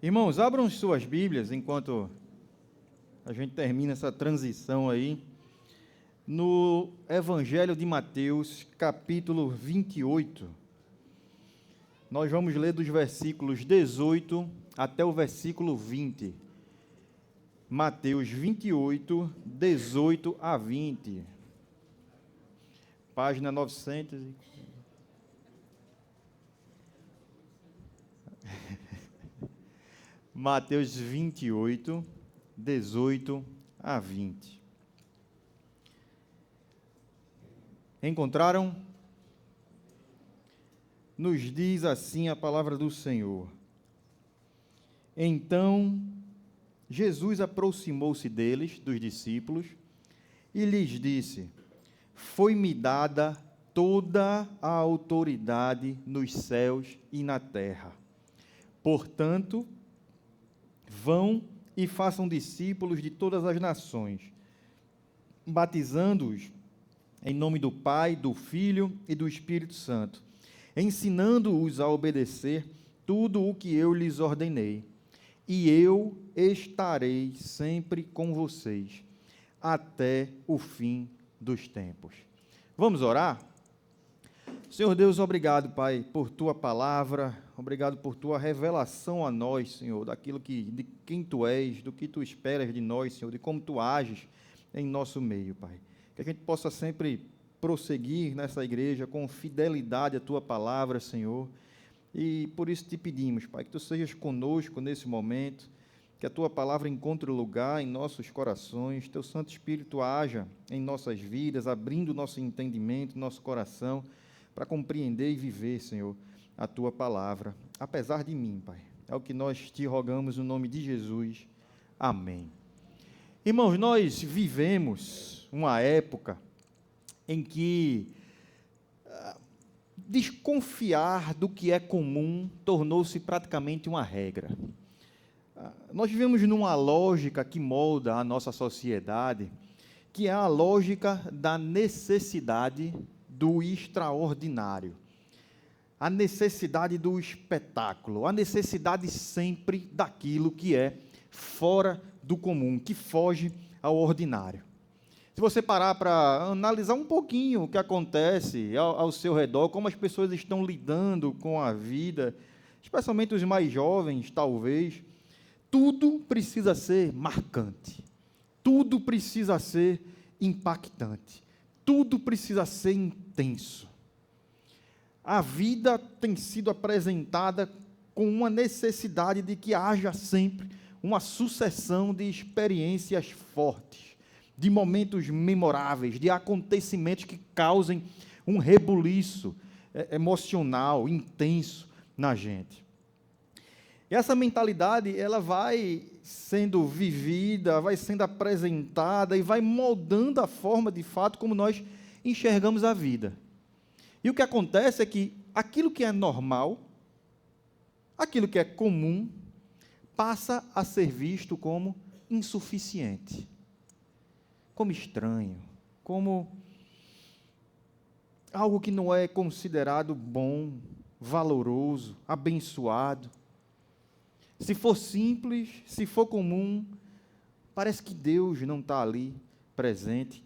Irmãos, abram suas Bíblias enquanto a gente termina essa transição aí, no Evangelho de Mateus, capítulo 28. Nós vamos ler dos versículos 18 até o versículo 20. Mateus 28, 18 a 20. Página 900. Mateus 28, 18 a 20. Encontraram? Nos diz assim a palavra do Senhor. Então, Jesus aproximou-se deles, dos discípulos, e lhes disse: Foi-me dada toda a autoridade nos céus e na terra. Portanto, vão e façam discípulos de todas as nações, batizando-os em nome do Pai, do Filho e do Espírito Santo, ensinando-os a obedecer tudo o que eu lhes ordenei. E eu estarei sempre com vocês, até o fim dos tempos. Vamos orar? Senhor Deus, obrigado, Pai, por Tua palavra, obrigado por Tua revelação a nós, Senhor, de quem Tu és, do que Tu esperas de nós, Senhor, de como Tu ages em nosso meio, Pai. Que a gente possa sempre prosseguir nessa igreja com fidelidade à Tua palavra, Senhor, e por isso te pedimos, Pai, que Tu sejas conosco nesse momento, que a Tua palavra encontre lugar em nossos corações, Teu Santo Espírito haja em nossas vidas, abrindo nosso entendimento, nosso coração, para compreender e viver, Senhor, a Tua palavra, apesar de mim, Pai. É o que nós te rogamos no nome de Jesus. Amém. Irmãos, nós vivemos uma época em que desconfiar do que é comum tornou-se praticamente uma regra. Nós vivemos numa lógica que molda a nossa sociedade, que é a lógica da necessidade do extraordinário, a necessidade do espetáculo, a necessidade sempre daquilo que é fora do comum, que foge ao ordinário. Se você parar para analisar um pouquinho o que acontece ao seu redor, como as pessoas estão lidando com a vida, especialmente os mais jovens, talvez, tudo precisa ser marcante, tudo precisa ser impactante, tudo precisa ser intenso. A vida tem sido apresentada com uma necessidade de que haja sempre uma sucessão de experiências fortes, de momentos memoráveis, de acontecimentos que causem um rebuliço emocional, intenso na gente. E essa mentalidade, ela vai sendo vivida, vai sendo apresentada e vai moldando a forma, de fato, como nós enxergamos a vida. E o que acontece é que aquilo que é normal, aquilo que é comum, passa a ser visto como insuficiente, como estranho, como algo que não é considerado bom, valoroso, abençoado. Se for simples, se for comum, parece que Deus não está ali presente.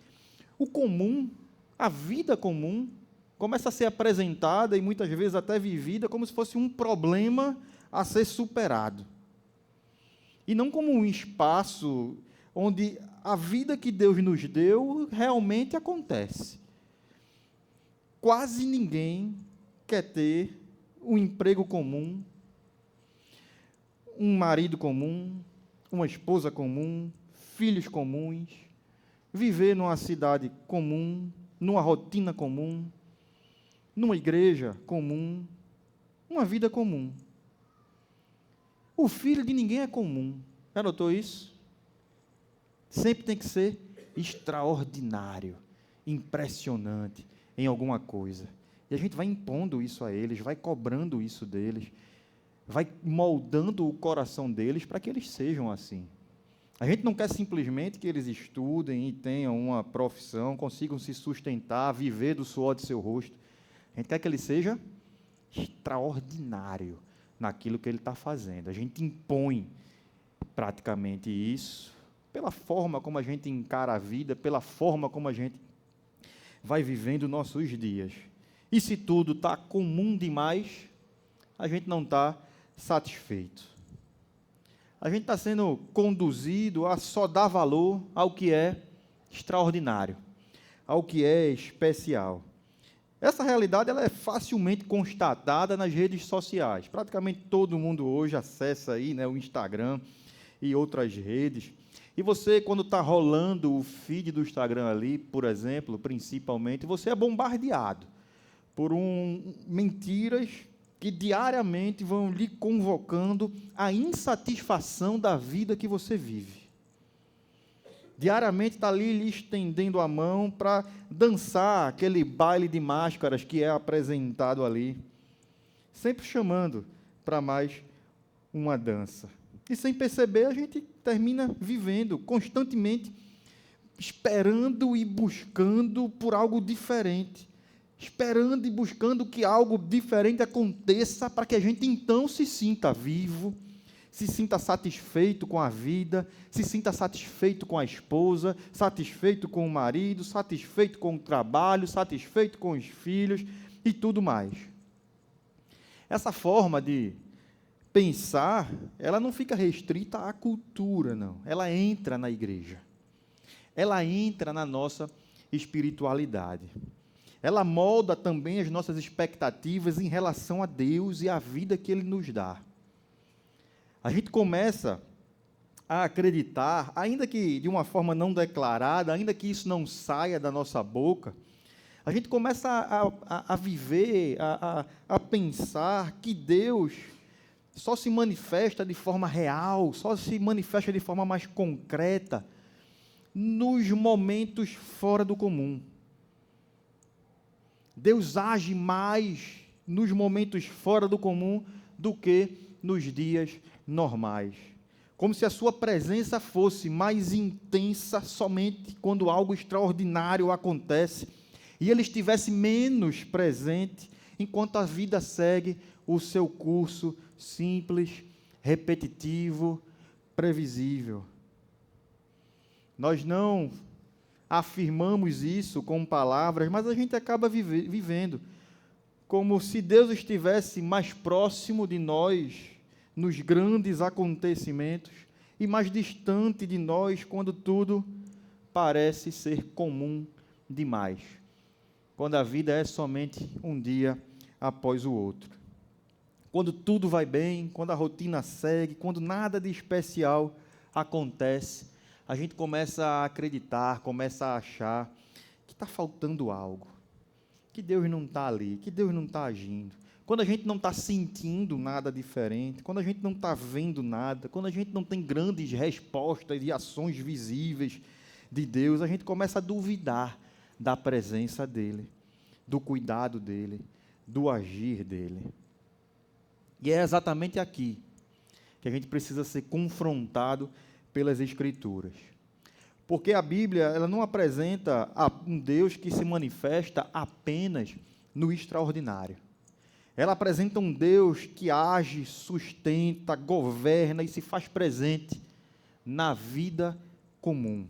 O comum, a vida comum, começa a ser apresentada e muitas vezes até vivida como se fosse um problema a ser superado. E não como um espaço onde a vida que Deus nos deu realmente acontece. Quase ninguém quer ter um emprego comum, um marido comum, uma esposa comum, filhos comuns, viver numa cidade comum, numa rotina comum, numa igreja comum, uma vida comum. O filho de ninguém é comum. Já notou isso? Sempre tem que ser extraordinário, impressionante em alguma coisa. E a gente vai impondo isso a eles, vai cobrando isso deles, vai moldando o coração deles para que eles sejam assim. A gente não quer simplesmente que eles estudem e tenham uma profissão, consigam se sustentar, viver do suor de seu rosto. A gente quer que ele seja extraordinário naquilo que ele está fazendo. A gente impõe praticamente isso, pela forma como a gente encara a vida, pela forma como a gente vai vivendo nossos dias. E se tudo está comum demais, a gente não está satisfeito. A gente está sendo conduzido a só dar valor ao que é extraordinário, ao que é especial. Essa realidade ela é facilmente constatada nas redes sociais. Praticamente todo mundo hoje acessa aí, né, o Instagram e outras redes. E você, quando está rolando o feed do Instagram ali, por exemplo, principalmente, você é bombardeado por mentiras que diariamente vão lhe convocando a insatisfação da vida que você vive. Diariamente está ali lhe estendendo a mão para dançar aquele baile de máscaras que é apresentado ali, sempre chamando para mais uma dança. E sem perceber, a gente termina vivendo constantemente, esperando e buscando por algo diferente, esperando e buscando que algo diferente aconteça para que a gente então se sinta vivo, se sinta satisfeito com a vida, se sinta satisfeito com a esposa, satisfeito com o marido, satisfeito com o trabalho, satisfeito com os filhos e tudo mais. Essa forma de pensar, ela não fica restrita à cultura, não. Ela entra na igreja. Ela entra na nossa espiritualidade. Ela molda também as nossas expectativas em relação a Deus e à vida que Ele nos dá. A gente começa a acreditar, ainda que de uma forma não declarada, ainda que isso não saia da nossa boca, a gente começa a viver, a pensar que Deus só se manifesta de forma real, só se manifesta de forma mais concreta nos momentos fora do comum. Deus age mais nos momentos fora do comum do que nos dias normais. Como se a sua presença fosse mais intensa somente quando algo extraordinário acontece e Ele estivesse menos presente enquanto a vida segue o seu curso simples, repetitivo, previsível. Nós não afirmamos isso com palavras, mas a gente acaba vivendo como se Deus estivesse mais próximo de nós nos grandes acontecimentos e mais distante de nós quando tudo parece ser comum demais, quando a vida é somente um dia após o outro. Quando tudo vai bem, quando a rotina segue, quando nada de especial acontece, a gente começa a acreditar, começa a achar que está faltando algo, que Deus não está ali, que Deus não está agindo. Quando a gente não está sentindo nada diferente, quando a gente não está vendo nada, quando a gente não tem grandes respostas e ações visíveis de Deus, a gente começa a duvidar da presença dEle, do cuidado dEle, do agir dEle. E é exatamente aqui que a gente precisa ser confrontado pelas Escrituras. Porque a Bíblia ela não apresenta um Deus que se manifesta apenas no extraordinário. Ela apresenta um Deus que age, sustenta, governa e se faz presente na vida comum.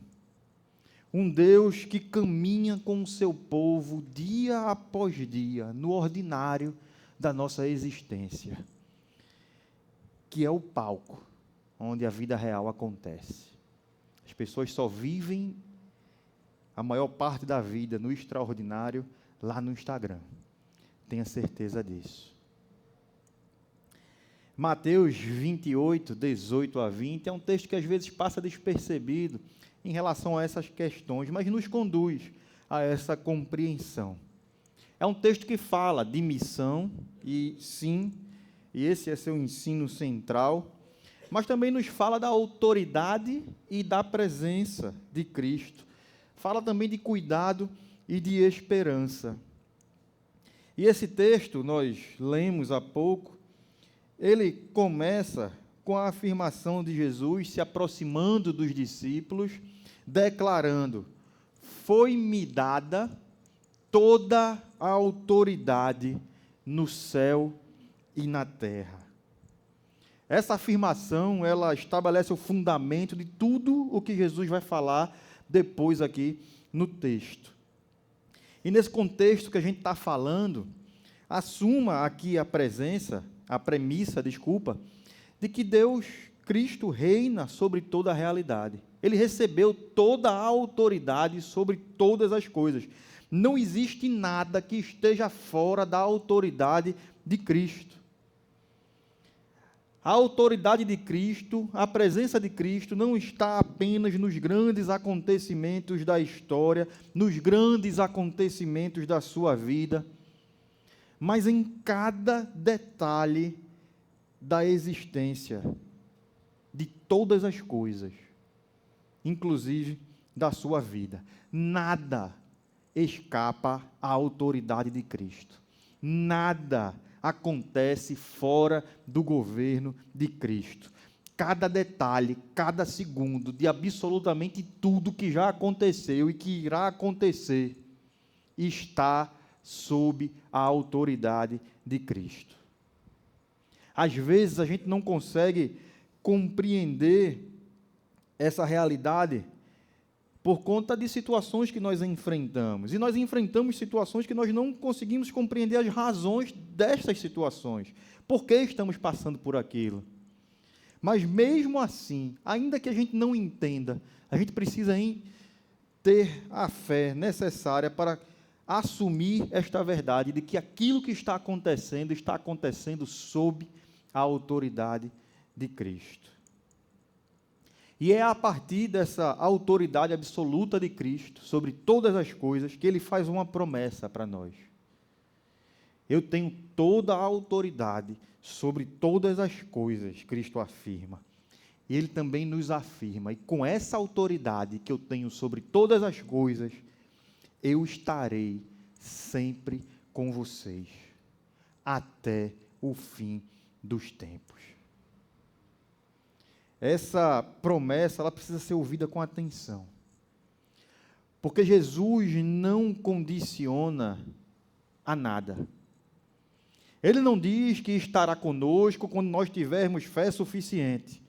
Um Deus que caminha com o seu povo dia após dia, no ordinário da nossa existência, que é o palco onde a vida real acontece. As pessoas só vivem a maior parte da vida no extraordinário lá no Instagram. Tenha certeza disso. Mateus 28, 18 a 20, é um texto que às vezes passa despercebido em relação a essas questões, mas nos conduz a essa compreensão. É um texto que fala de missão, e sim, e esse é seu ensino central, mas também nos fala da autoridade e da presença de Cristo. Fala também de cuidado e de esperança. E esse texto, nós lemos há pouco, ele começa com a afirmação de Jesus se aproximando dos discípulos, declarando: foi-me dada toda a autoridade no céu e na terra. Essa afirmação, ela estabelece o fundamento de tudo o que Jesus vai falar depois aqui no texto. E nesse contexto que a gente está falando, assuma aqui a premissa, de que Deus, Cristo, reina sobre toda a realidade. Ele recebeu toda a autoridade sobre todas as coisas. Não existe nada que esteja fora da autoridade de Cristo. A autoridade de Cristo, a presença de Cristo não está apenas nos grandes acontecimentos da história, nos grandes acontecimentos da sua vida, mas em cada detalhe da existência de todas as coisas, inclusive da sua vida. Nada escapa à autoridade de Cristo. Nada acontece fora do governo de Cristo. Cada detalhe, cada segundo de absolutamente tudo que já aconteceu e que irá acontecer está sob a autoridade de Cristo. Às vezes a gente não consegue compreender essa realidade por conta de situações que nós enfrentamos. E nós enfrentamos situações que nós não conseguimos compreender as razões dessas situações. Por que estamos passando por aquilo? Mas mesmo assim, ainda que a gente não entenda, a gente precisa ter a fé necessária para assumir esta verdade de que aquilo que está acontecendo sob a autoridade de Cristo. E é a partir dessa autoridade absoluta de Cristo sobre todas as coisas que ele faz uma promessa para nós. Eu tenho toda a autoridade sobre todas as coisas, Cristo afirma. E ele também nos afirma, e com essa autoridade que eu tenho sobre todas as coisas, eu estarei sempre com vocês, até o fim dos tempos. Essa promessa, ela precisa ser ouvida com atenção. Porque Jesus não condiciona a nada. Ele não diz que estará conosco quando nós tivermos fé suficiente.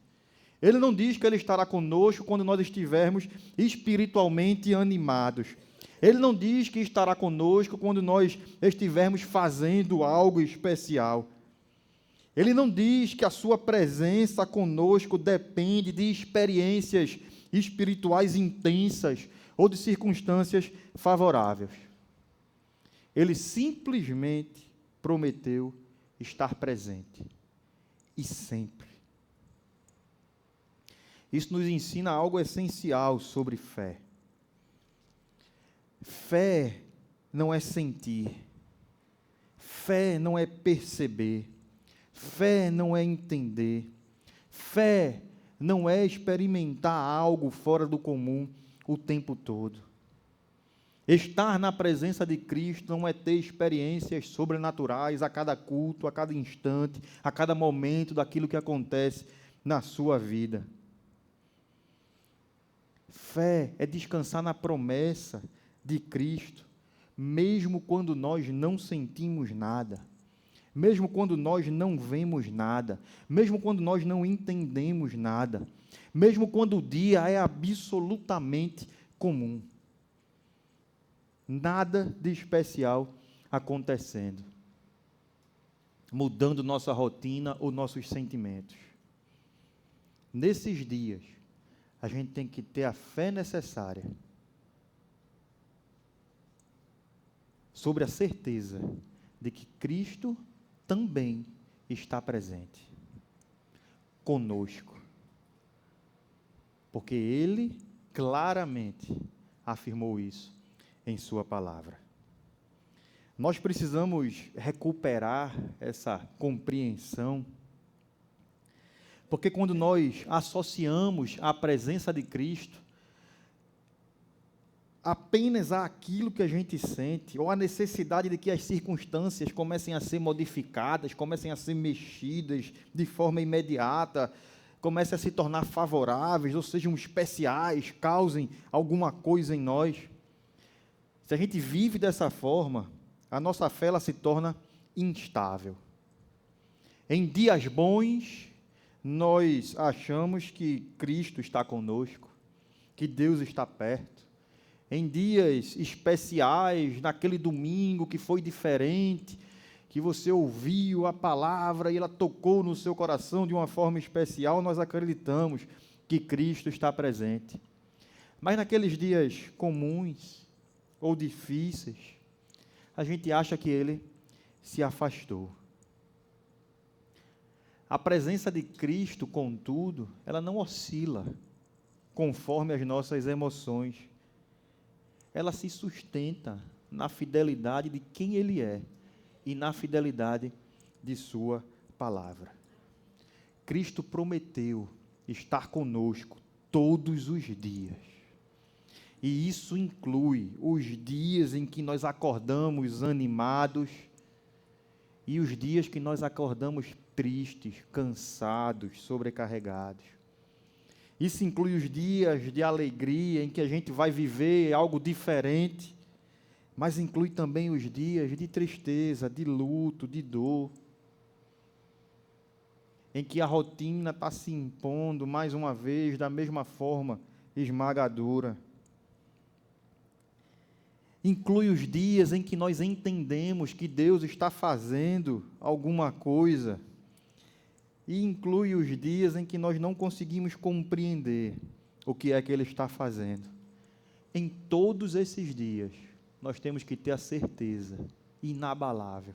Ele não diz que ele estará conosco quando nós estivermos espiritualmente animados. Ele não diz que estará conosco quando nós estivermos fazendo algo especial. Ele não diz que a sua presença conosco depende de experiências espirituais intensas ou de circunstâncias favoráveis. Ele simplesmente prometeu estar presente. E sempre. Isso nos ensina algo essencial sobre fé. Fé não é sentir. Fé não é perceber. Fé não é entender. Fé não é experimentar algo fora do comum o tempo todo. Estar na presença de Cristo não é ter experiências sobrenaturais a cada culto, a cada instante, a cada momento daquilo que acontece na sua vida. Fé é descansar na promessa de Cristo, mesmo quando nós não sentimos nada. Mesmo quando nós não vemos nada, mesmo quando nós não entendemos nada, mesmo quando o dia é absolutamente comum. Nada de especial acontecendo, mudando nossa rotina ou nossos sentimentos. Nesses dias, a gente tem que ter a fé necessária sobre a certeza de que Cristo também está presente conosco, porque Ele claramente afirmou isso em sua palavra. Nós precisamos recuperar essa compreensão, porque quando nós associamos a presença de Cristo apenas àquilo que a gente sente, ou à necessidade de que as circunstâncias comecem a ser modificadas, comecem a ser mexidas de forma imediata, comecem a se tornar favoráveis, ou sejam especiais, causem alguma coisa em nós. Se a gente vive dessa forma, a nossa fé ela se torna instável. Em dias bons, nós achamos que Cristo está conosco, que Deus está perto. Em dias especiais, naquele domingo que foi diferente, que você ouviu a palavra e ela tocou no seu coração de uma forma especial, nós acreditamos que Cristo está presente. Mas naqueles dias comuns ou difíceis, a gente acha que Ele se afastou. A presença de Cristo, contudo, ela não oscila conforme as nossas emoções. Ela se sustenta na fidelidade de quem Ele é e na fidelidade de Sua palavra. Cristo prometeu estar conosco todos os dias. E isso inclui os dias em que nós acordamos animados e os dias que nós acordamos tristes, cansados, sobrecarregados. Isso inclui os dias de alegria em que a gente vai viver algo diferente, mas inclui também os dias de tristeza, de luto, de dor, em que a rotina está se impondo mais uma vez da mesma forma esmagadora. Inclui os dias em que nós entendemos que Deus está fazendo alguma coisa. E inclui os dias em que nós não conseguimos compreender o que é que Ele está fazendo. Em todos esses dias, nós temos que ter a certeza inabalável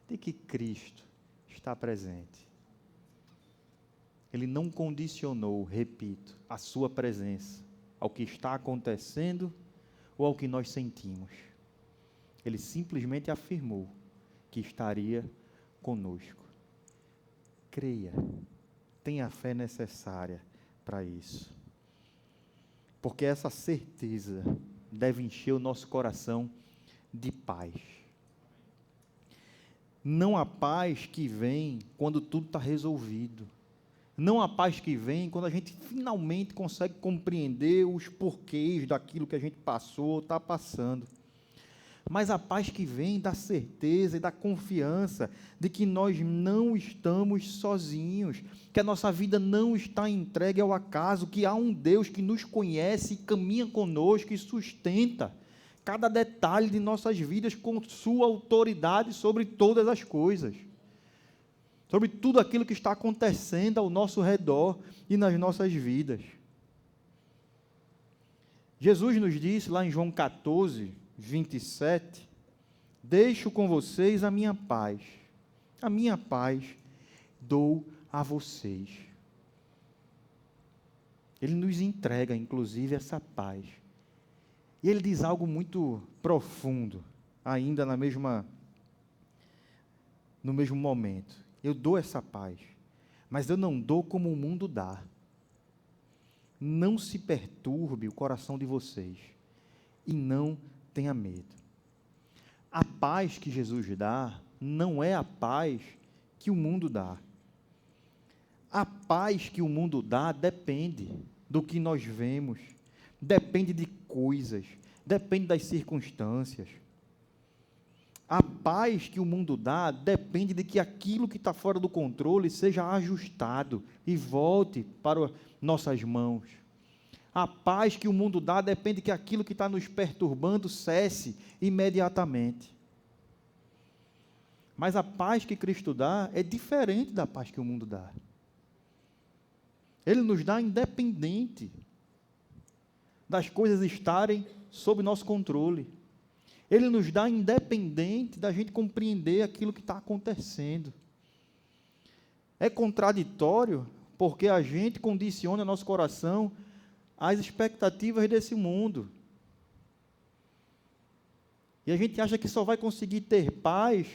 de que Cristo está presente. Ele não condicionou, repito, a sua presença ao que está acontecendo ou ao que nós sentimos. Ele simplesmente afirmou que estaria conosco. Creia, tenha a fé necessária para isso. Porque essa certeza deve encher o nosso coração de paz. Não a paz que vem quando tudo está resolvido. Não a paz que vem quando a gente finalmente consegue compreender os porquês daquilo que a gente passou, está passando. Mas a paz que vem da certeza e da confiança de que nós não estamos sozinhos, que a nossa vida não está entregue ao acaso, que há um Deus que nos conhece e caminha conosco e sustenta cada detalhe de nossas vidas com sua autoridade sobre todas as coisas. Sobre tudo aquilo que está acontecendo ao nosso redor e nas nossas vidas. Jesus nos disse lá em João 14, 27, deixo com vocês a minha paz dou a vocês. Ele nos entrega, inclusive, essa paz. E ele diz algo muito profundo, ainda no mesmo momento. Eu dou essa paz, mas eu não dou como o mundo dá. Não se perturbe o coração de vocês e não tenha medo. A paz que Jesus dá não é a paz que o mundo dá. A paz que o mundo dá depende do que nós vemos, depende de coisas, depende das circunstâncias. A paz que o mundo dá depende de que aquilo que está fora do controle seja ajustado e volte para nossas mãos. A paz que o mundo dá depende que aquilo que está nos perturbando cesse imediatamente. Mas a paz que Cristo dá é diferente da paz que o mundo dá. Ele nos dá independente das coisas estarem sob nosso controle. Ele nos dá independente da gente compreender aquilo que está acontecendo. É contraditório porque a gente condiciona nosso coração às expectativas desse mundo. E a gente acha que só vai conseguir ter paz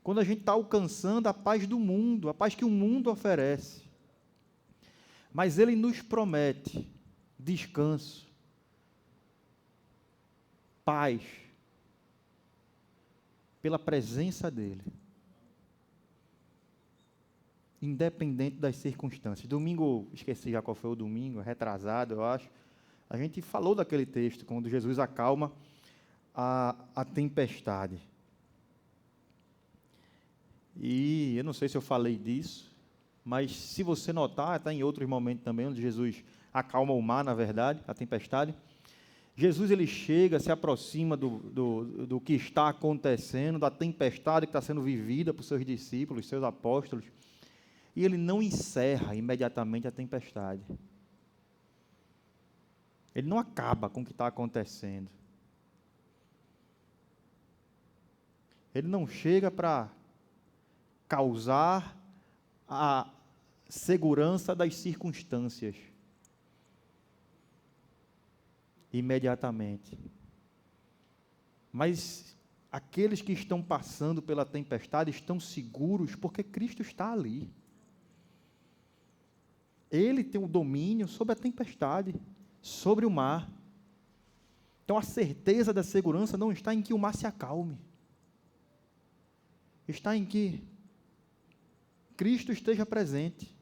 quando a gente está alcançando a paz do mundo, a paz que o mundo oferece. Mas Ele nos promete descanso, paz, pela presença dEle, independente das circunstâncias. Domingo, esqueci já qual foi o domingo, retrasado, eu acho, a gente falou daquele texto, quando Jesus acalma a tempestade. E eu não sei se eu falei disso, mas se você notar, está em outros momentos também, onde Jesus acalma o mar, na verdade, a tempestade. Jesus ele chega, se aproxima do que está acontecendo, da tempestade que está sendo vivida por seus discípulos, seus apóstolos, e ele não encerra imediatamente a tempestade. Ele não acaba com o que está acontecendo. Ele não chega para causar a segurança das circunstâncias imediatamente. Mas aqueles que estão passando pela tempestade estão seguros porque Cristo está ali. Ele tem o domínio sobre a tempestade, sobre o mar. Então a certeza da segurança não está em que o mar se acalme. Está em que Cristo esteja presente.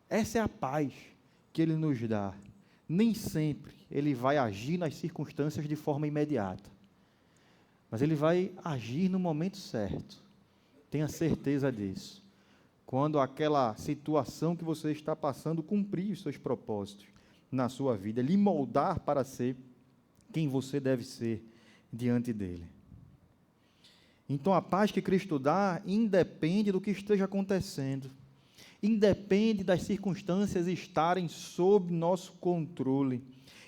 Essa é a paz que Ele nos dá. Nem sempre Ele vai agir nas circunstâncias de forma imediata, mas Ele vai agir no momento certo. Tenha certeza disso. Quando aquela situação que você está passando cumprir os seus propósitos na sua vida, lhe moldar para ser quem você deve ser diante dEle. Então, a paz que Cristo dá independe do que esteja acontecendo, independe das circunstâncias estarem sob nosso controle,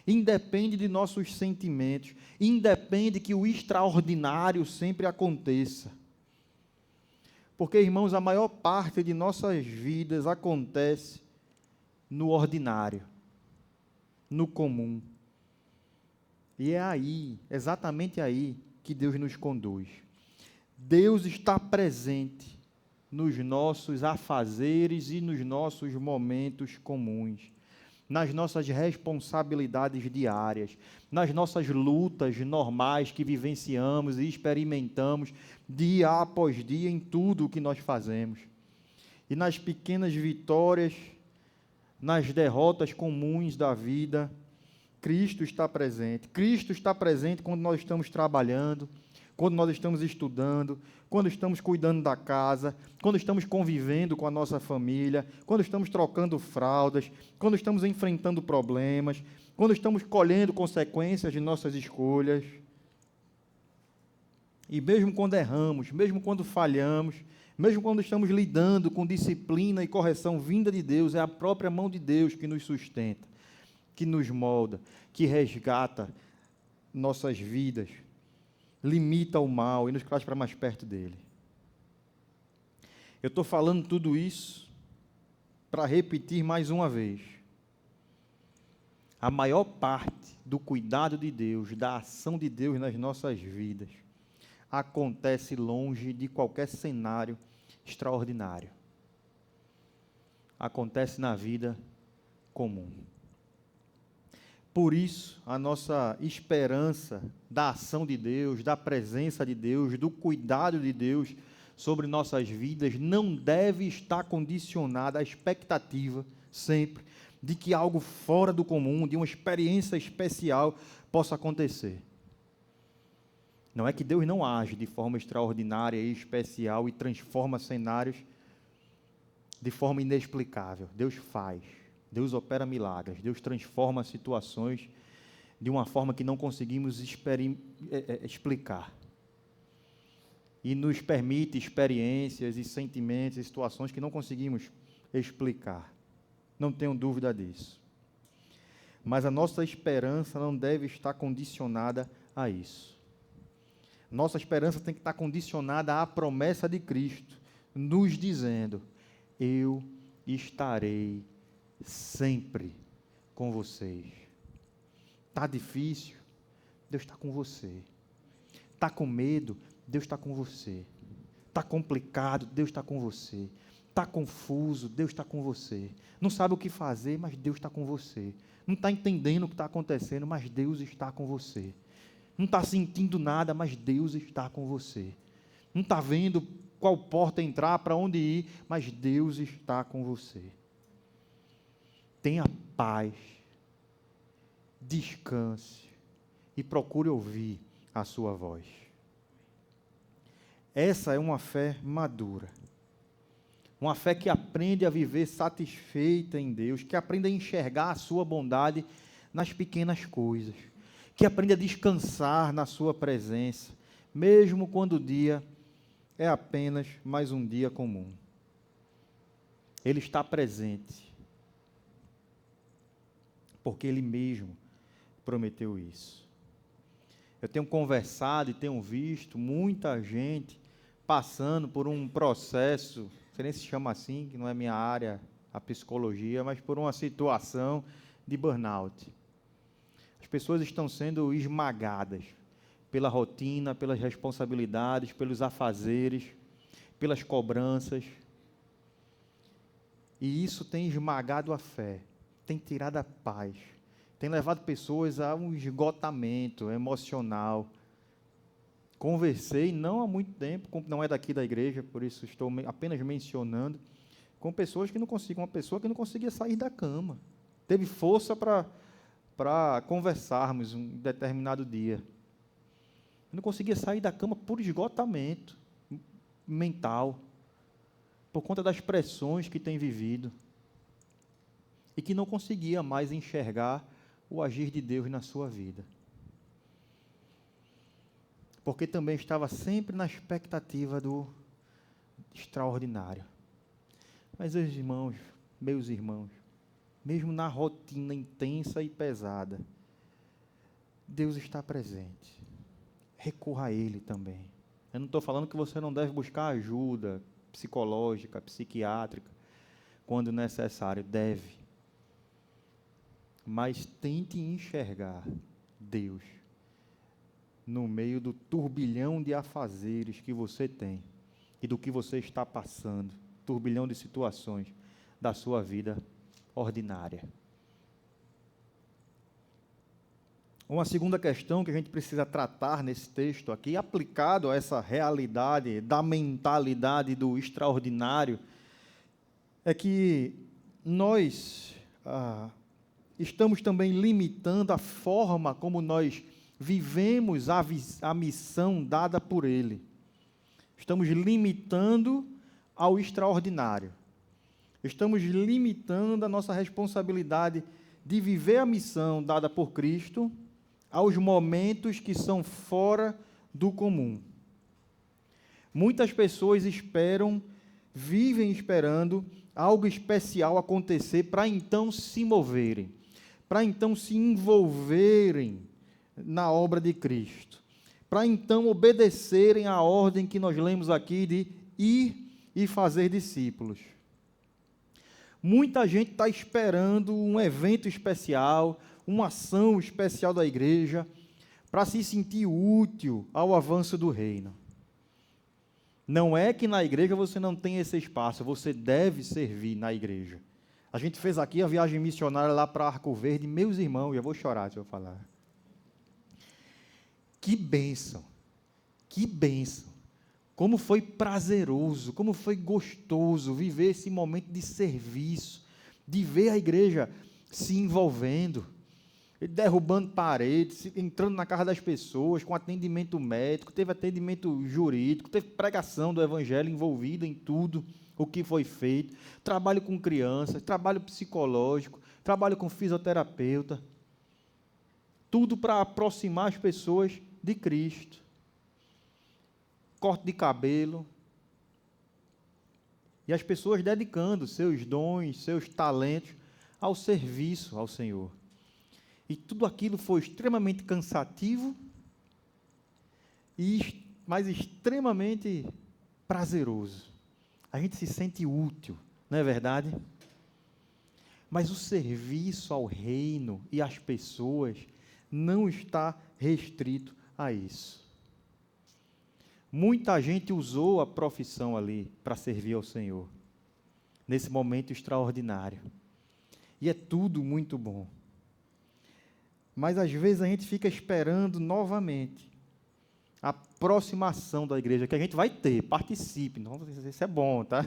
independe de nossos sentimentos, independe que o extraordinário sempre aconteça. Porque, irmãos, a maior parte de nossas vidas acontece no ordinário, no comum. E é aí, exatamente aí, que Deus nos conduz. Deus está presente nos nossos afazeres e nos nossos momentos comuns, nas nossas responsabilidades diárias, nas nossas lutas normais que vivenciamos e experimentamos dia após dia em tudo o que nós fazemos. E nas pequenas vitórias, nas derrotas comuns da vida, Cristo está presente. Cristo está presente quando nós estamos trabalhando, quando nós estamos estudando, quando estamos cuidando da casa, quando estamos convivendo com a nossa família, quando estamos trocando fraldas, quando estamos enfrentando problemas, quando estamos colhendo consequências de nossas escolhas. E mesmo quando erramos, mesmo quando falhamos, mesmo quando estamos lidando com disciplina e correção vinda de Deus, é a própria mão de Deus que nos sustenta, que nos molda, que resgata nossas vidas, limita o mal e nos traz para mais perto dele. Eu estou falando tudo isso para repetir mais uma vez. A maior parte do cuidado de Deus, da ação de Deus nas nossas vidas, acontece longe de qualquer cenário extraordinário. Acontece na vida comum. Por isso, a nossa esperança da ação de Deus, da presença de Deus, do cuidado de Deus sobre nossas vidas, não deve estar condicionada à expectativa, sempre, de que algo fora do comum, de uma experiência especial, possa acontecer. Não é que Deus não age de forma extraordinária e especial e transforma cenários de forma inexplicável. Deus faz. Deus opera milagres, Deus transforma situações de uma forma que não conseguimos explicar. E nos permite experiências e sentimentos e situações que não conseguimos explicar. Não tenho dúvida disso. Mas a nossa esperança não deve estar condicionada a isso. Nossa esperança tem que estar condicionada à promessa de Cristo, nos dizendo: eu estarei sempre com vocês. Está difícil? Deus está com você. Está com medo? Deus está com você. Está complicado? Deus está com você. Está confuso? Deus está com você. Não sabe o que fazer, mas Deus está com você. Não está entendendo o que está acontecendo, mas Deus está com você. Não está sentindo nada, mas Deus está com você. Não está vendo qual porta entrar, para onde ir, mas Deus está com você. Tenha paz, descanse e procure ouvir a sua voz. Essa é uma fé madura. Uma fé que aprende a viver satisfeita em Deus, que aprende a enxergar a sua bondade nas pequenas coisas, que aprende a descansar na sua presença, mesmo quando o dia é apenas mais um dia comum. Ele está presente, porque Ele mesmo prometeu isso. Eu tenho conversado e tenho visto muita gente passando por um processo, não sei nem se chama assim, que não é minha área, a psicologia, mas por uma situação de burnout. As pessoas estão sendo esmagadas pela rotina, pelas responsabilidades, pelos afazeres, pelas cobranças. E isso tem esmagado a fé, tem tirado a paz, tem levado pessoas a um esgotamento emocional. Conversei, não há muito tempo, não é daqui da igreja, por isso estou apenas mencionando, com pessoas que não conseguiam, uma pessoa que não conseguia sair da cama. Teve força para conversarmos um determinado dia. Não conseguia sair da cama por esgotamento mental, por conta das pressões que tem vivido, e que não conseguia mais enxergar o agir de Deus na sua vida. Porque também estava sempre na expectativa do extraordinário. Mas, meus irmãos, mesmo na rotina intensa e pesada, Deus está presente. Recorra a Ele também. Eu não estou falando que você não deve buscar ajuda psicológica, psiquiátrica, quando necessário, deve. Mas tente enxergar Deus no meio do turbilhão de afazeres que você tem e do que você está passando, turbilhão de situações da sua vida ordinária. Uma segunda questão que a gente precisa tratar nesse texto aqui, aplicado a essa realidade da mentalidade do extraordinário, é que nós estamos também limitando a forma como nós vivemos a missão dada por Ele. Estamos limitando ao extraordinário. Estamos limitando a nossa responsabilidade de viver a missão dada por Cristo aos momentos que são fora do comum. Muitas pessoas vivem esperando algo especial acontecer para então se moverem, para então se envolverem na obra de Cristo, para então obedecerem à ordem que nós lemos aqui de ir e fazer discípulos. Muita gente está esperando um evento especial, uma ação especial da igreja, para se sentir útil ao avanço do reino. Não é que na igreja você não tem esse espaço, você deve servir na igreja. A gente fez aqui a viagem missionária lá para Arco Verde, meus irmãos, eu vou chorar se eu falar. Que bênção, que bênção. Como foi prazeroso, como foi gostoso viver esse momento de serviço, de ver a igreja se envolvendo, derrubando paredes, entrando na casa das pessoas, com atendimento médico, teve atendimento jurídico, teve pregação do evangelho envolvida em tudo o que foi feito, trabalho com crianças, trabalho psicológico, trabalho com fisioterapeuta, tudo para aproximar as pessoas de Cristo. Corte de cabelo, e as pessoas dedicando seus dons, seus talentos ao serviço ao Senhor. E tudo aquilo foi extremamente cansativo, mas extremamente prazeroso. A gente se sente útil, não é verdade? Mas o serviço ao reino e às pessoas não está restrito a isso. Muita gente usou a profissão ali para servir ao Senhor, nesse momento extraordinário. E é tudo muito bom. Mas às vezes a gente fica esperando novamente a aproximação da igreja, que a gente vai ter, participe. Não, isso é bom, tá?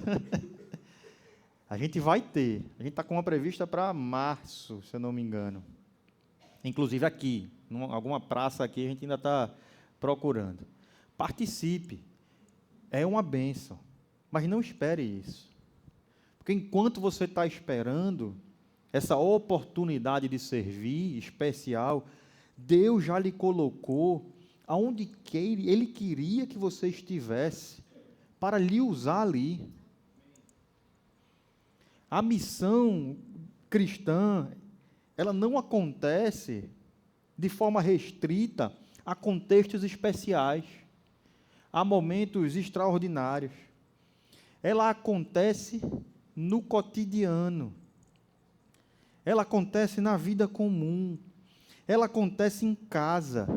A gente vai ter. A gente está com uma prevista para março, se eu não me engano. Inclusive aqui, em alguma praça aqui, a gente ainda está procurando. Participe, é uma bênção, mas não espere isso. Porque enquanto você está esperando essa oportunidade de servir especial, Deus já lhe colocou aonde que Ele queria que você estivesse, para lhe usar ali. A missão cristã, ela não acontece de forma restrita a contextos especiais, a momentos extraordinários. Ela acontece no cotidiano. Ela acontece na vida comum. Ela acontece em casa.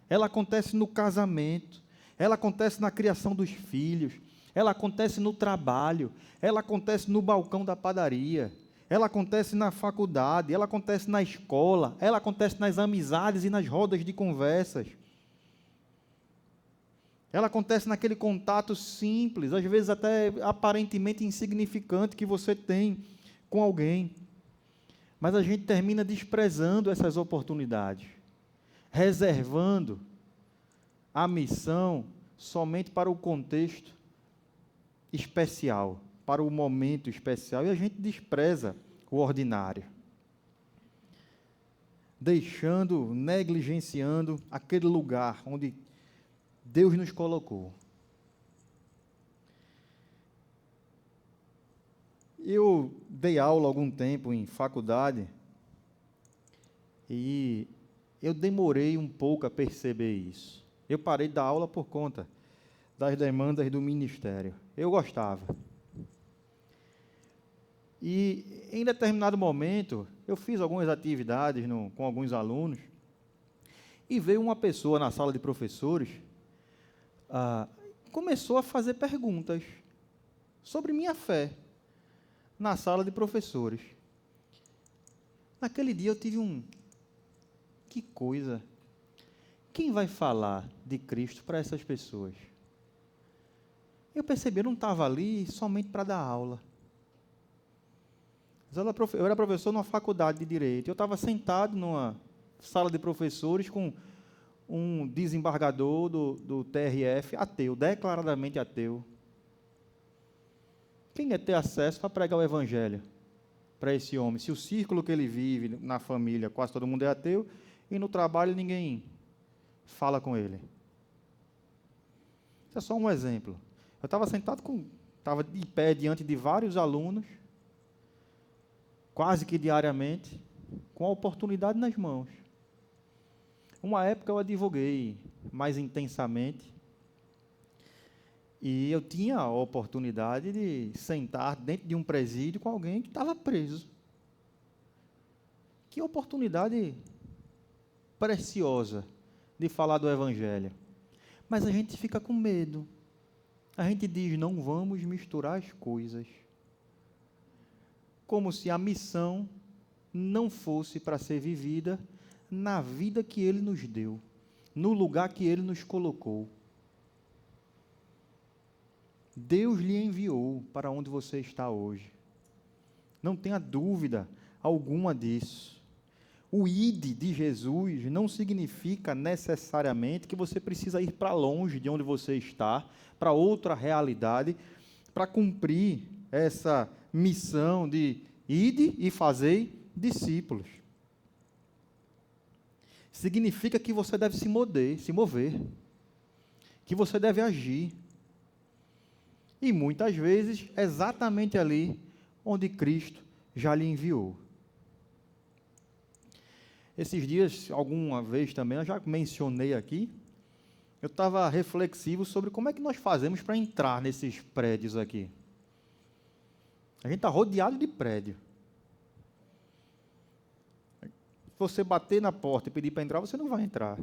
Ela acontece no casamento. Ela acontece na criação dos filhos. Ela acontece no trabalho. Ela acontece no balcão da padaria. Ela acontece na faculdade. Ela acontece na escola. Ela acontece nas amizades e nas rodas de conversas. Ela acontece naquele contato simples, às vezes até aparentemente insignificante que você tem com alguém. Mas a gente termina desprezando essas oportunidades, reservando a missão somente para o contexto especial, para o momento especial, e a gente despreza o ordinário, negligenciando aquele lugar onde Deus nos colocou. Eu dei aula há algum tempo em faculdade e eu demorei um pouco a perceber isso. Eu parei de dar aula por conta das demandas do ministério. Eu gostava. E em determinado momento, eu fiz algumas atividades com alguns alunos e veio uma pessoa na sala de professores, começou a fazer perguntas sobre minha fé na sala de professores. Naquele dia eu tive que coisa, quem vai falar de Cristo para essas pessoas? Eu percebi, eu não estava ali somente para dar aula. Eu era professor numa faculdade de Direito, eu estava sentado numa sala de professores com um desembargador do TRF, ateu, declaradamente ateu. Quem ia ter acesso para pregar o Evangelho para esse homem? Se o círculo que ele vive, na família, quase todo mundo é ateu, e no trabalho ninguém fala com ele. Isso é só um exemplo. Eu estava estava de pé diante de vários alunos, quase que diariamente, com a oportunidade nas mãos. Uma época eu advoguei mais intensamente, e eu tinha a oportunidade de sentar dentro de um presídio com alguém que estava preso. Que oportunidade preciosa de falar do Evangelho. Mas a gente fica com medo. A gente diz, não vamos misturar as coisas. Como se a missão não fosse para ser vivida na vida que Ele nos deu, no lugar que Ele nos colocou. Deus lhe enviou para onde você está hoje. Não tenha dúvida alguma disso. O ide de Jesus não significa necessariamente que você precisa ir para longe de onde você está, para outra realidade, para cumprir essa missão de ide e fazei discípulos. Significa que você deve se mover, que você deve agir. E muitas vezes, exatamente ali onde Cristo já lhe enviou. Esses dias, alguma vez também, eu já mencionei aqui, eu estava reflexivo sobre como é que nós fazemos para entrar nesses prédios aqui. A gente está rodeado de prédio. Se você bater na porta e pedir para entrar, você não vai entrar.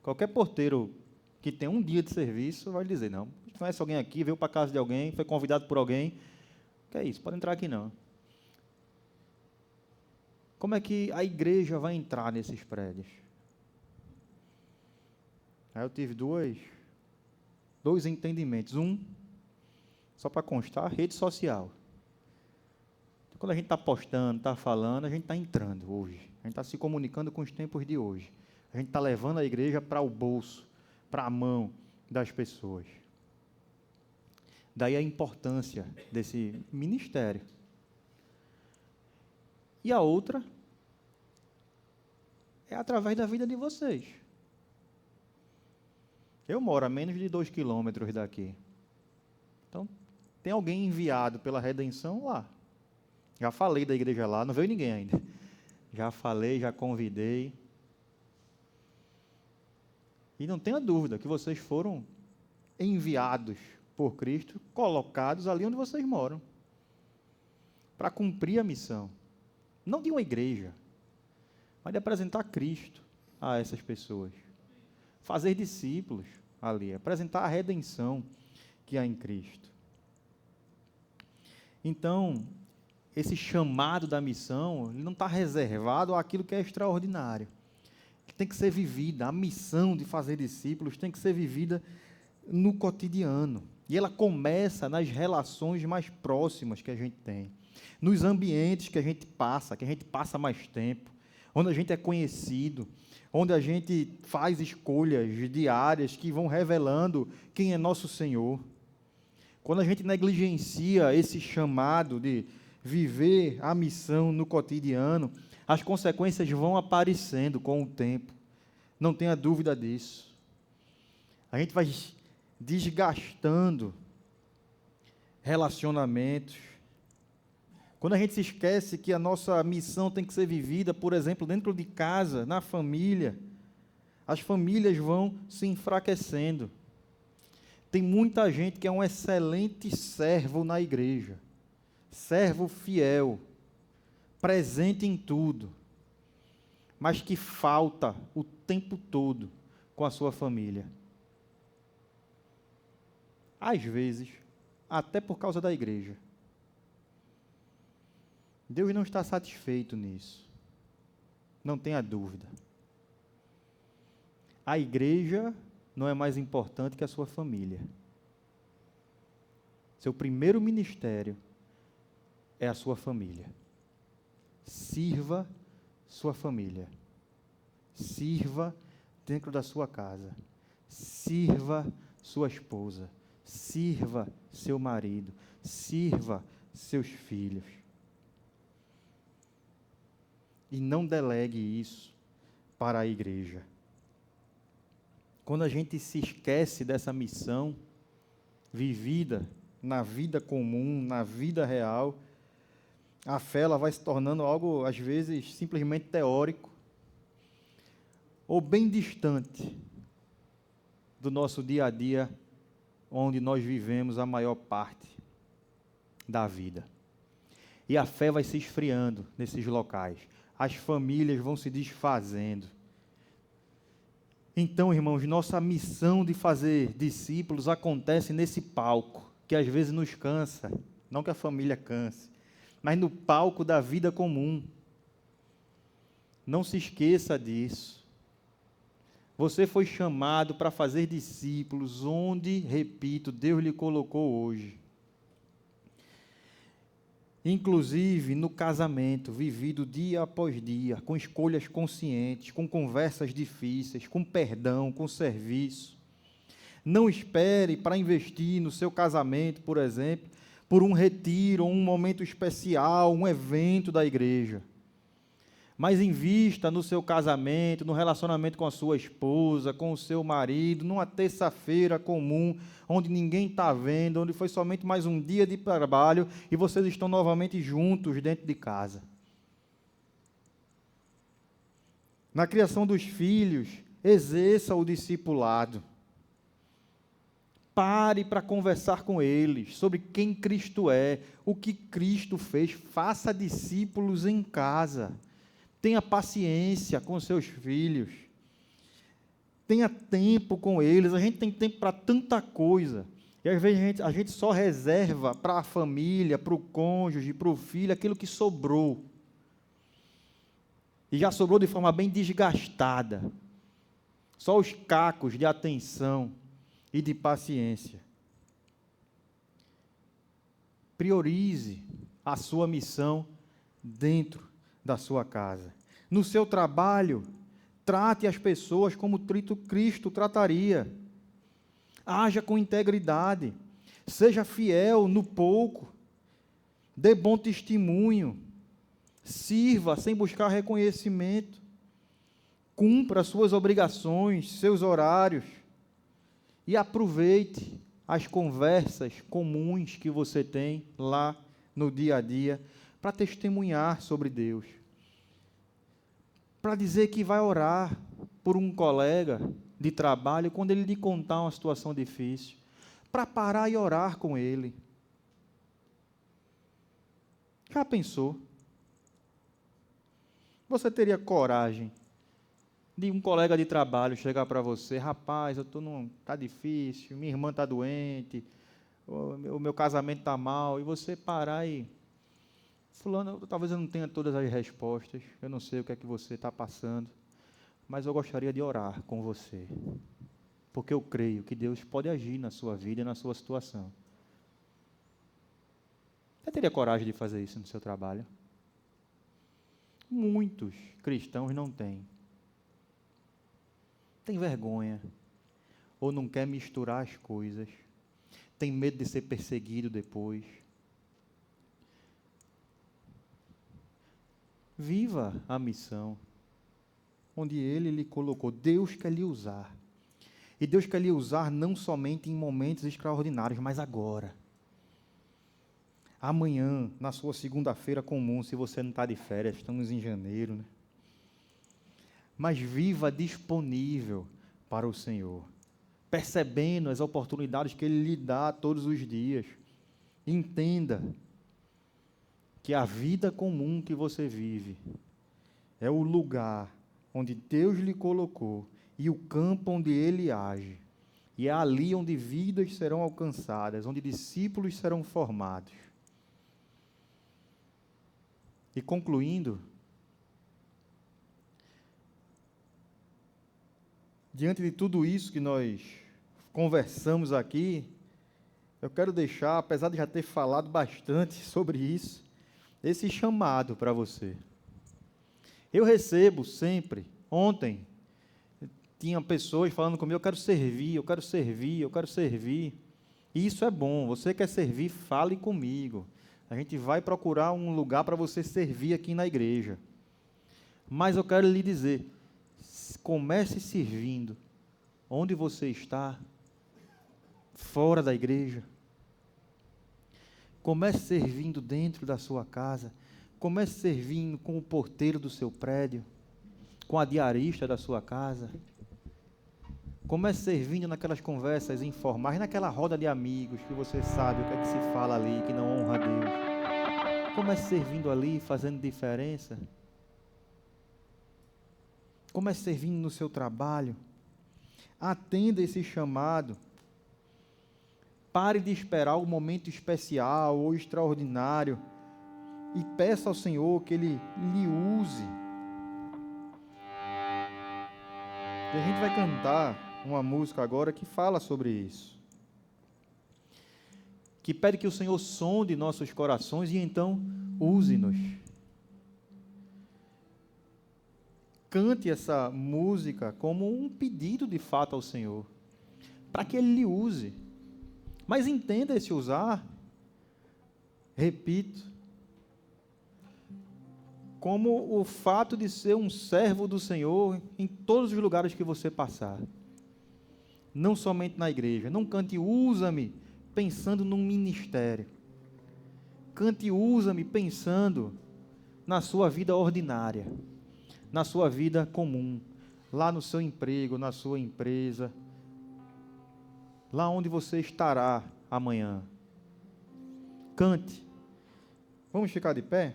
Qualquer porteiro que tem um dia de serviço vai dizer, não, conhece alguém aqui, veio para a casa de alguém, foi convidado por alguém, que é isso, pode entrar aqui não. Como é que a igreja vai entrar nesses prédios? Aí eu tive dois entendimentos. Só para constar, rede social. Então, quando a gente está postando, está falando, a gente está entrando hoje. A gente está se comunicando com os tempos de hoje. A gente está levando a igreja para o bolso, para a mão das pessoas. Daí a importância desse ministério. E a outra é através da vida de vocês. Eu moro a menos de 2 quilômetros daqui. Então, tem alguém enviado pela redenção lá. Já falei da igreja lá, não veio ninguém ainda. Já falei, já convidei. E não tenha dúvida que vocês foram enviados por Cristo, colocados ali onde vocês moram, para cumprir a missão. Não de uma igreja, mas de apresentar Cristo a essas pessoas. Fazer discípulos ali, apresentar a redenção que há em Cristo. Então, esse chamado da missão, ele não está reservado àquilo que é extraordinário. Tem que ser vivida, a missão de fazer discípulos tem que ser vivida no cotidiano. E ela começa nas relações mais próximas que a gente tem, nos ambientes que a gente passa mais tempo, onde a gente é conhecido, onde a gente faz escolhas diárias que vão revelando quem é nosso Senhor. Quando a gente negligencia esse chamado de viver a missão no cotidiano, as consequências vão aparecendo com o tempo. Não tenha dúvida disso. A gente vai desgastando relacionamentos. Quando a gente se esquece que a nossa missão tem que ser vivida, por exemplo, dentro de casa, na família, as famílias vão se enfraquecendo. Tem muita gente que é um excelente servo na igreja, servo fiel, presente em tudo, mas que falta o tempo todo com a sua família. Às vezes, até por causa da igreja. Deus não está satisfeito nisso. Não tenha dúvida. A igreja não é mais importante que a sua família. Seu primeiro ministério é a sua família. Sirva sua família. Sirva dentro da sua casa. Sirva sua esposa. Sirva seu marido. Sirva seus filhos. E não delegue isso para a igreja. Quando a gente se esquece dessa missão vivida na vida comum, na vida real, a fé ela vai se tornando algo, às vezes, simplesmente teórico, ou bem distante do nosso dia a dia, onde nós vivemos a maior parte da vida. E a fé vai se esfriando nesses locais. As famílias vão se desfazendo. Então, irmãos, nossa missão de fazer discípulos acontece nesse palco, que às vezes nos cansa, não que a família canse, mas no palco da vida comum. Não se esqueça disso. Você foi chamado para fazer discípulos onde, repito, Deus lhe colocou hoje. Inclusive no casamento, vivido dia após dia, com escolhas conscientes, com conversas difíceis, com perdão, com serviço. Não espere para investir no seu casamento, por exemplo, por um retiro, um momento especial, um evento da igreja. Mas invista no seu casamento, no relacionamento com a sua esposa, com o seu marido, numa terça-feira comum, onde ninguém está vendo, onde foi somente mais um dia de trabalho e vocês estão novamente juntos dentro de casa. Na criação dos filhos, exerça o discipulado. Pare para conversar com eles sobre quem Cristo é, o que Cristo fez. Faça discípulos em casa. Tenha paciência com seus filhos. Tenha tempo com eles. A gente tem tempo para tanta coisa. E às vezes a gente só reserva para a família, para o cônjuge, para o filho, aquilo que sobrou. E já sobrou de forma bem desgastada. Só os cacos de atenção e de paciência. Priorize a sua missão dentro da sua casa. No seu trabalho, trate as pessoas como Cristo trataria. Haja com integridade. Seja fiel no pouco. Dê bom testemunho. Sirva sem buscar reconhecimento. Cumpra suas obrigações, seus horários. E aproveite as conversas comuns que você tem lá no dia a dia para testemunhar sobre Deus. Para dizer que vai orar por um colega de trabalho quando ele lhe contar uma situação difícil. Para parar e orar com ele. Já pensou? Você teria coragem de um colega de trabalho chegar para você: rapaz, tá difícil, minha irmã está doente, o meu casamento está mal, e você parar e... fulano, talvez eu não tenha todas as respostas, eu não sei o que é que você está passando, mas eu gostaria de orar com você, porque eu creio que Deus pode agir na sua vida e na sua situação. Você teria coragem de fazer isso no seu trabalho? Muitos cristãos não têm. Tem vergonha, ou não quer misturar as coisas, tem medo de ser perseguido depois. Viva a missão onde Ele lhe colocou. Deus quer lhe usar. E Deus quer lhe usar não somente em momentos extraordinários, mas agora. Amanhã, na sua segunda-feira comum, se você não está de férias, estamos em janeiro, né? Mas viva disponível para o Senhor, percebendo as oportunidades que Ele lhe dá todos os dias. Entenda que a vida comum que você vive é o lugar onde Deus lhe colocou e o campo onde Ele age. E é ali onde vidas serão alcançadas, onde discípulos serão formados. E concluindo, diante de tudo isso que nós conversamos aqui, eu quero deixar, apesar de já ter falado bastante sobre isso, esse chamado para você. Eu recebo sempre, ontem, tinha pessoas falando comigo: eu quero servir, eu quero servir, eu quero servir. E isso é bom, você quer servir, fale comigo. A gente vai procurar um lugar para você servir aqui na igreja. Mas eu quero lhe dizer, comece servindo onde você está, fora da igreja. Comece servindo dentro da sua casa. Comece servindo com o porteiro do seu prédio, com a diarista da sua casa. Comece servindo naquelas conversas informais, naquela roda de amigos que você sabe o que é que se fala ali, que não honra a Deus. Comece servindo ali, fazendo diferença. Comece servindo no seu trabalho. Atenda esse chamado. Pare de esperar o momento especial ou extraordinário e peça ao Senhor que Ele lhe use. E a gente vai cantar uma música agora que fala sobre isso, que pede que o Senhor sonde nossos corações e então use-nos. Cante essa música como um pedido de fato ao Senhor, para que Ele lhe use. Mas entenda esse usar, repito, como o fato de ser um servo do Senhor em todos os lugares que você passar. Não somente na igreja. Não cante usa-me pensando num ministério. Cante usa-me pensando na sua vida ordinária, na sua vida comum, lá no seu emprego, na sua empresa, lá onde você estará amanhã. Cante. Vamos ficar de pé?